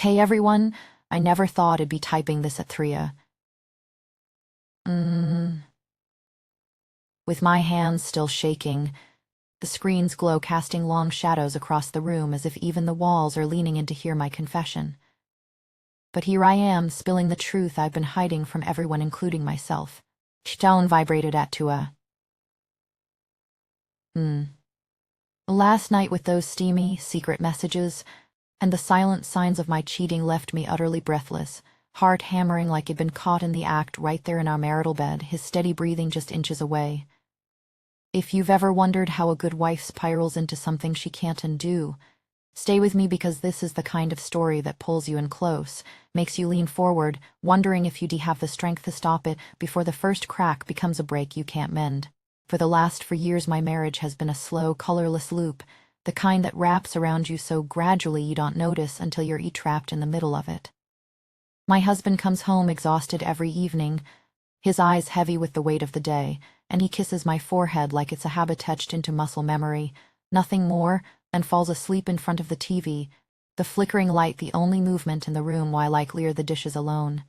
Hey everyone, I never thought I'd be typing this at 3 With my hands still shaking, the screen's glow casting long shadows across the room as if even the walls are leaning in to hear my confession. But here I am, spilling the truth I've been hiding from everyone, including myself. Stone vibrated at 2. Last night with those steamy, secret messages, and the silent signs of my cheating left me utterly breathless, heart hammering like it'd been caught in the act right there in our marital bed, his steady breathing just inches away. If you've ever wondered how a good wife spirals into something she can't undo, stay with me, because this is the kind of story that pulls you in close, makes you lean forward, wondering if you'd have the strength to stop it before the first crack becomes a break you can't mend. For the last 4 years my marriage has been a slow, colorless loop, the kind that wraps around you so gradually you don't notice until you're trapped in the middle of it. My husband comes home exhausted every evening, his eyes heavy with the weight of the day, and he kisses my forehead like it's a habit etched into muscle memory, nothing more, and falls asleep in front of the TV, the flickering light the only movement in the room while I clear the dishes alone.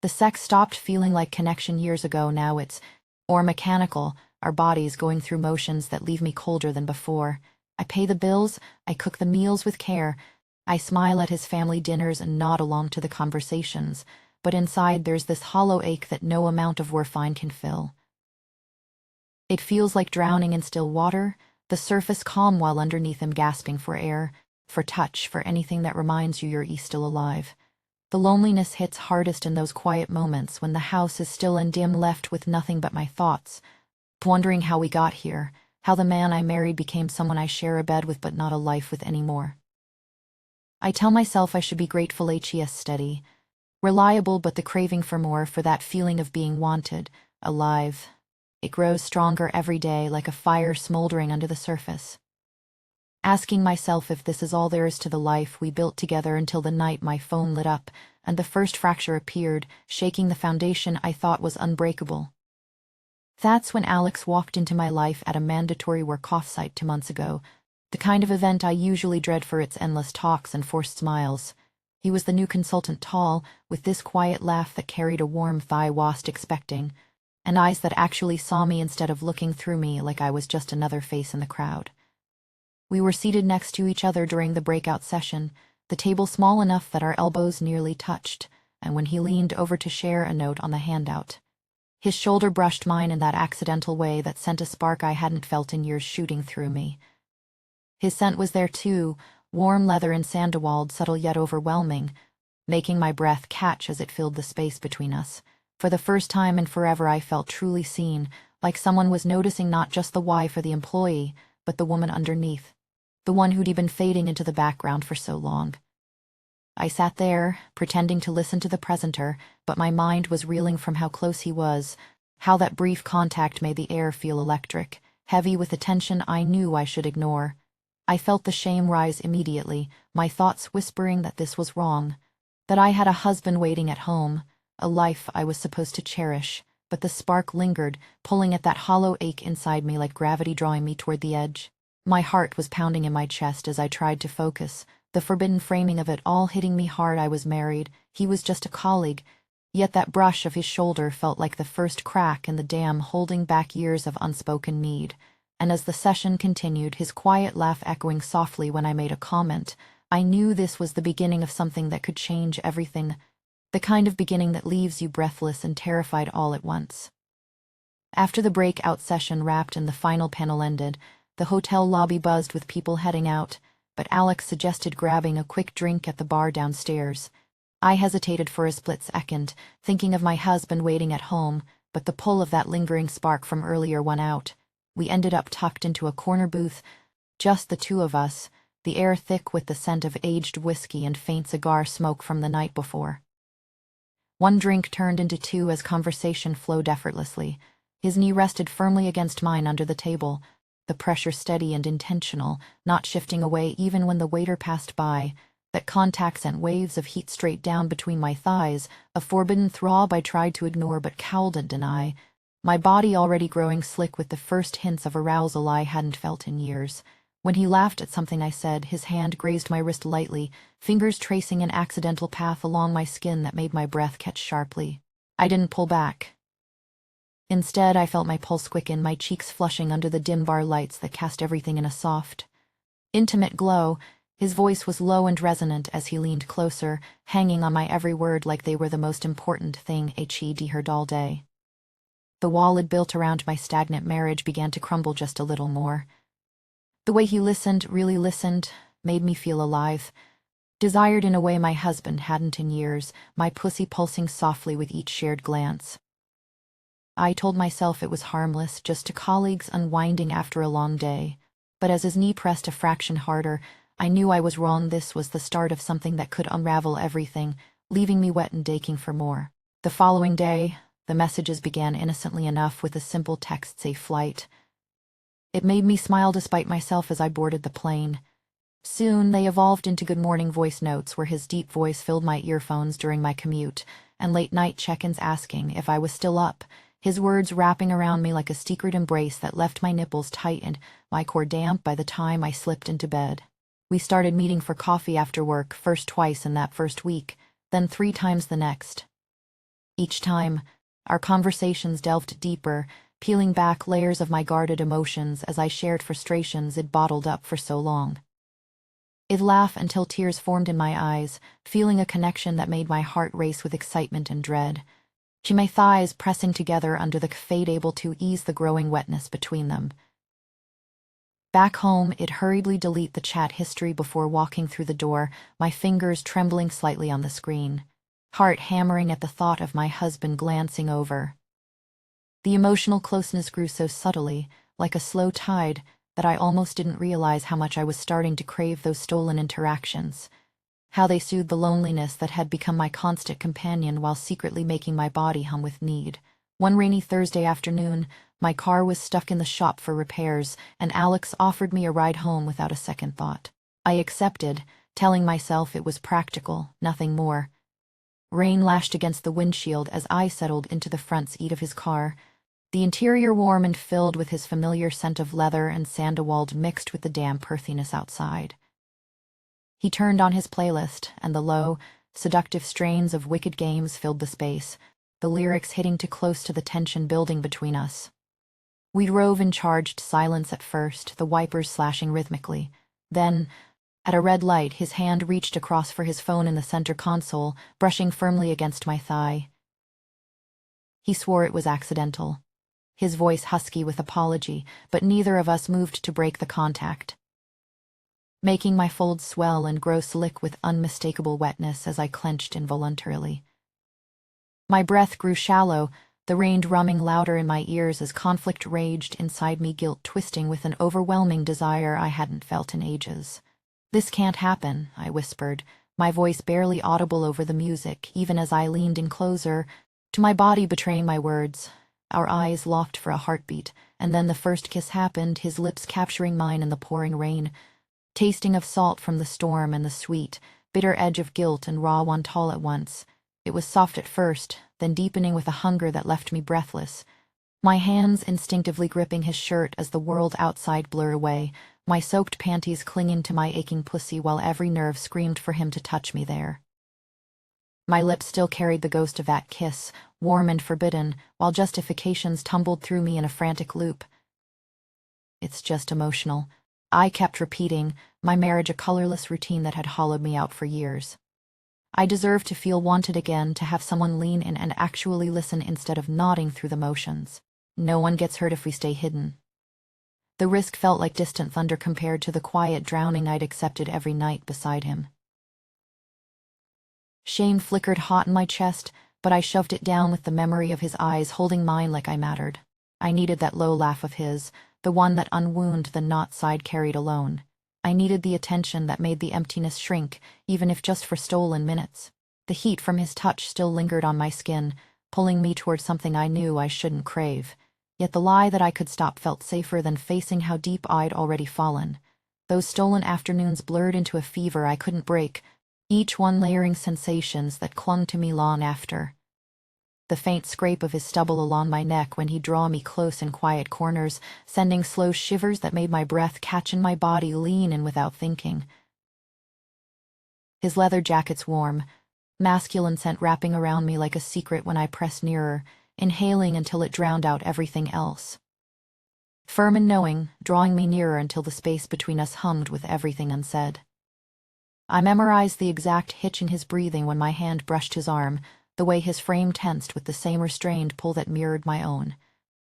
The sex stopped feeling like connection years ago. Now it's or mechanical, our bodies going through motions that leave me colder than before. I pay the bills, I cook the meals with care, I smile at his family dinners and nod along to the conversations, but inside there's this hollow ache that no amount of warfarin can fill. It feels like drowning in still water, the surface calm while underneath I'm gasping for air, for touch, for anything that reminds you you're still alive. The loneliness hits hardest in those quiet moments when the house is still and dim, left with nothing but my thoughts, wondering how we got here, how the man I married became someone I share a bed with but not a life with anymore. I tell myself I should be grateful, HES steady, reliable, but the craving for more, for that feeling of being wanted, alive, it grows stronger every day, like a fire smoldering under the surface. Asking myself if this is all there is to the life we built together, until the night my phone lit up and the first fracture appeared, shaking the foundation I thought was unbreakable. That's when Alex walked into my life at a mandatory work-off site 2 months ago, the kind of event I usually dread for its endless talks and forced smiles. He was the new consultant, tall, with this quiet laugh that carried a warmth I wasn't expecting, and eyes that actually saw me instead of looking through me like I was just another face in the crowd. We were seated next to each other during the breakout session, the table small enough that our elbows nearly touched, and when he leaned over to share a note on the handout, his shoulder brushed mine in that accidental way that sent a spark I hadn't felt in years shooting through me. His scent was there too, warm leather and sandalwood, subtle yet overwhelming, making my breath catch as it filled the space between us. For the first time in forever I felt truly seen, like someone was noticing not just the wife or the employee, but the woman underneath, the one who'd been fading into the background for so long. I sat there, pretending to listen to the presenter, but my mind was reeling from how close he was, how that brief contact made the air feel electric, heavy with a tension I knew I should ignore. I felt the shame rise immediately, my thoughts whispering that this was wrong, that I had a husband waiting at home, a life I was supposed to cherish, but the spark lingered, pulling at that hollow ache inside me like gravity drawing me toward the edge. My heart was pounding in my chest as I tried to focus, the forbidden framing of it all hitting me hard. I was married, he was just a colleague, yet that brush of his shoulder felt like the first crack in the dam holding back years of unspoken need. And as the session continued, his quiet laugh echoing softly when I made a comment, I knew this was the beginning of something that could change everything, the kind of beginning that leaves you breathless and terrified all at once. After the breakout session wrapped and the final panel ended, the hotel lobby buzzed with people heading out, but Alex suggested grabbing a quick drink at the bar downstairs. I hesitated for a split second, thinking of my husband waiting at home, but the pull of that lingering spark from earlier won out. We ended up tucked into a corner booth, just the two of us, the air thick with the scent of aged whiskey and faint cigar smoke from the night before. One drink turned into 2 as conversation flowed effortlessly. His knee rested firmly against mine under the table, the pressure steady and intentional, not shifting away even when the waiter passed by. That contact sent waves of heat straight down between my thighs, a forbidden throb I tried to ignore but couldn't deny, my body already growing slick with the first hints of arousal I hadn't felt in years. When he laughed at something I said, his hand grazed my wrist lightly, fingers tracing an accidental path along my skin that made my breath catch sharply. I didn't pull back. Instead, I felt my pulse quicken, my cheeks flushing under the dim bar lights that cast everything in a soft, intimate glow. His voice was low and resonant as he leaned closer, hanging on my every word like they were the most important thing he'd heard all day. The wall I'd built around my stagnant marriage began to crumble just a little more. The way he listened, really listened, made me feel alive, desired in a way my husband hadn't in years, my pussy pulsing softly with each shared glance. I told myself it was harmless, just two colleagues unwinding after a long day, but as his knee pressed a fraction harder, I knew I was wrong. This was the start of something that could unravel everything, leaving me wet and aching for more. The following day, the messages began innocently enough with a simple text, "Safe flight." It made me smile despite myself as I boarded the plane. Soon, they evolved into good morning voice notes where his deep voice filled my earphones during my commute, and late-night check-ins asking if I was still up, his words wrapping around me like a secret embrace that left my nipples tight and my core damp by the time I slipped into bed. We started meeting for coffee after work, first twice in that first week, then 3 times the next. Each time, our conversations delved deeper, peeling back layers of my guarded emotions as I shared frustrations I'd bottled up for so long. I'd laugh until tears formed in my eyes, feeling a connection that made my heart race with excitement and dread. My thighs pressing together under the fade, able to ease the growing wetness between them. Back home, I'd hurriedly delete the chat history before walking through the door, my fingers trembling slightly on the screen, heart hammering at the thought of my husband glancing over. The emotional closeness grew so subtly, like a slow tide, that I almost didn't realize how much I was starting to crave those stolen interactions, how they soothed the loneliness that had become my constant companion while secretly making my body hum with need. One rainy Thursday afternoon, my car was stuck in the shop for repairs, and Alex offered me a ride home without a second thought. I accepted, telling myself it was practical, nothing more. Rain lashed against the windshield as I settled into the front seat of his car, the interior warm and filled with his familiar scent of leather and sandalwood mixed with the damp earthiness outside. He turned on his playlist, and the low, seductive strains of Wicked Games filled the space, the lyrics hitting too close to the tension building between us. We drove in charged silence at first, the wipers slashing rhythmically. Then, at a red light, his hand reached across for his phone in the center console, brushing firmly against my thigh. He swore it was accidental, his voice husky with apology, but neither of us moved to break the contact, making my folds swell and grow slick with unmistakable wetness as I clenched involuntarily. My breath grew shallow, the rain drumming louder in my ears as conflict raged inside me, guilt twisting with an overwhelming desire I hadn't felt in ages. "This can't happen," I whispered, my voice barely audible over the music, even as I leaned in closer, to my body betraying my words. Our eyes locked for a heartbeat, and then the first kiss happened, his lips capturing mine in the pouring rain, tasting of salt from the storm and the sweet, bitter edge of guilt and raw want all at once. It was soft at first, then deepening with a hunger that left me breathless, my hands instinctively gripping his shirt as the world outside blurred away, my soaked panties clinging to my aching pussy while every nerve screamed for him to touch me there. My lips still carried the ghost of that kiss, warm and forbidden, while justifications tumbled through me in a frantic loop. "It's just emotional," I kept repeating, my marriage a colorless routine that had hollowed me out for years. I deserved to feel wanted again, to have someone lean in and actually listen instead of nodding through the motions. No one gets hurt if we stay hidden. The risk felt like distant thunder compared to the quiet drowning I'd accepted every night beside him. Shame flickered hot in my chest, but I shoved it down with the memory of his eyes holding mine like I mattered. I needed that low laugh of his, the one that unwound the knot I'd carried alone. I needed the attention that made the emptiness shrink, even if just for stolen minutes. The heat from his touch still lingered on my skin, pulling me toward something I knew I shouldn't crave. Yet the lie that I could stop felt safer than facing how deep I'd already fallen. Those stolen afternoons blurred into a fever I couldn't break, each one layering sensations that clung to me long after. the faint scrape of his stubble along my neck when he'd draw me close in quiet corners, sending slow shivers that made my breath catch in my body, lean in without thinking. His leather jacket's warm, masculine scent wrapping around me like a secret when I pressed nearer, inhaling until it drowned out everything else. Firm and knowing, drawing me nearer until the space between us hummed with everything unsaid. I memorized the exact hitch in his breathing when my hand brushed his arm, the way his frame tensed with the same restrained pull that mirrored my own.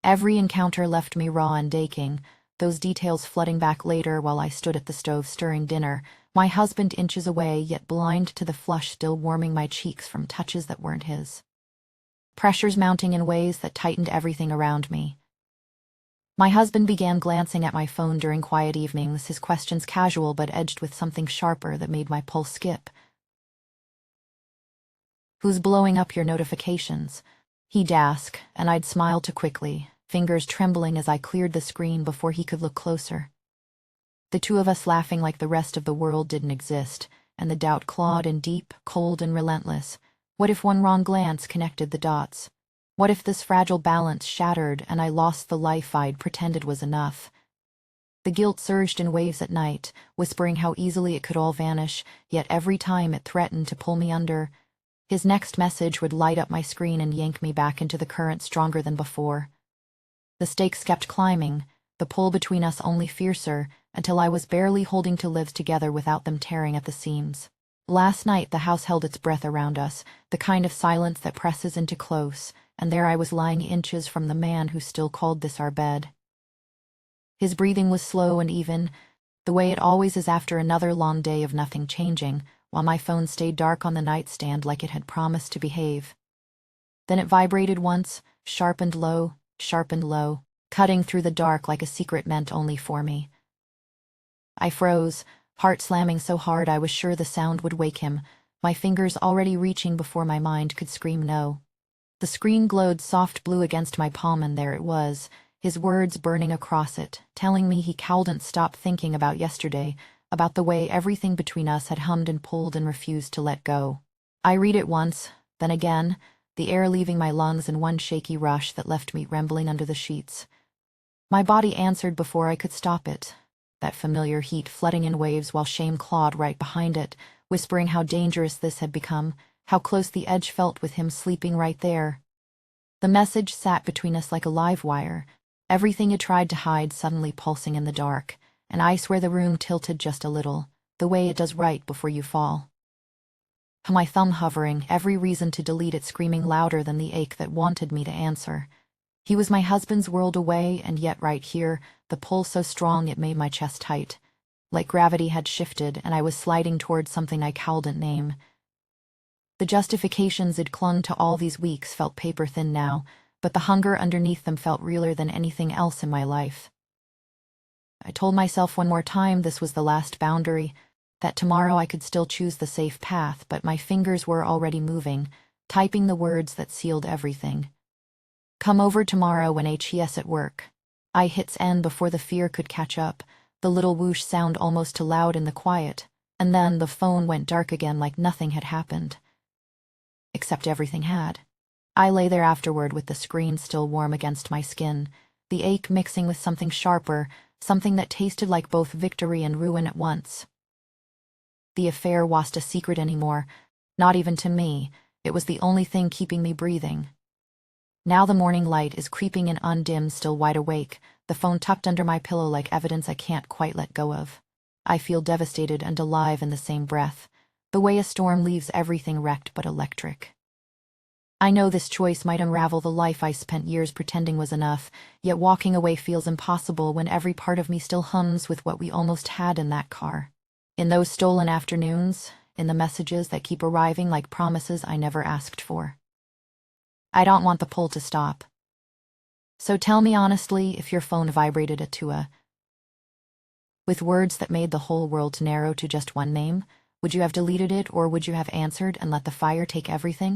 Every encounter left me raw and aching, those details flooding back later while I stood at the stove stirring dinner, my husband inches away yet blind to the flush still warming my cheeks from touches that weren't his. Pressures mounting in ways that tightened everything around me. My husband began glancing at my phone during quiet evenings, his questions casual but edged with something sharper that made my pulse skip. "Who's blowing up your notifications?" he'd ask, and I'd smile too quickly, fingers trembling as I cleared the screen before he could look closer. The two of us laughing like the rest of the world didn't exist, and the doubt clawed and deep, cold and relentless. What if one wrong glance connected the dots? What if this fragile balance shattered and I lost the life I'd pretended was enough? The guilt surged in waves at night, whispering how easily it could all vanish, yet every time it threatened to pull me under. His next message would light up my screen and yank me back into the current stronger than before. The stakes kept climbing, the pull between us only fiercer, until I was barely holding to live together without them tearing at the seams. Last night the house held its breath around us, the kind of silence that presses into close, and there I was lying inches from the man who still called this our bed. His breathing was slow and even, the way it always is after another long day of nothing changing, while my phone stayed dark on the nightstand like it had promised to behave. Then it vibrated once, sharp and low, cutting through the dark like a secret meant only for me. I froze, heart slamming so hard I was sure the sound would wake him, my fingers already reaching before my mind could scream no. The screen glowed soft blue against my palm, and there it was, his words burning across it, telling me he couldn't stop thinking about yesterday, about the way everything between us had hummed and pulled and refused to let go. I read it once, then again, the air leaving my lungs in one shaky rush that left me trembling under the sheets. My body answered before I could stop it, that familiar heat flooding in waves while shame clawed right behind it, whispering how dangerous this had become, how close the edge felt with him sleeping right there. The message sat between us like a live wire, everything it tried to hide suddenly pulsing in the dark, and I swear the room tilted just a little, the way it does right before you fall. My thumb hovering, every reason to delete it screaming louder than the ache that wanted me to answer. He was my husband's world away, and yet right here, the pull so strong it made my chest tight. Like gravity had shifted, and I was sliding towards something I couldn't name. The justifications I'd clung to all these weeks felt paper-thin now, but the hunger underneath them felt realer than anything else in my life. I told myself one more time this was the last boundary, that tomorrow I could still choose the safe path, but my fingers were already moving, typing the words that sealed everything. "Come over tomorrow when HES at work." I hit end before the fear could catch up, the little whoosh sound almost too loud in the quiet, and then the phone went dark again like nothing had happened. Except everything had. I lay there afterward with the screen still warm against my skin, the ache mixing with something sharper, something that tasted like both victory and ruin at once. The affair wasn't a secret anymore, not even to me. It was the only thing keeping me breathing. Now the morning light is creeping in undimmed, still wide awake, the phone tucked under my pillow like evidence I can't quite let go of. I feel devastated and alive in the same breath, the way a storm leaves everything wrecked but electric. I know this choice might unravel the life I spent years pretending was enough, yet walking away feels impossible when every part of me still hums with what we almost had in that car. In those stolen afternoons, in the messages that keep arriving like promises I never asked for. I don't want the pull to stop. So tell me honestly if your phone vibrated at Tua. With words that made the whole world narrow to just one name, would you have deleted it or would you have answered and let the fire take everything?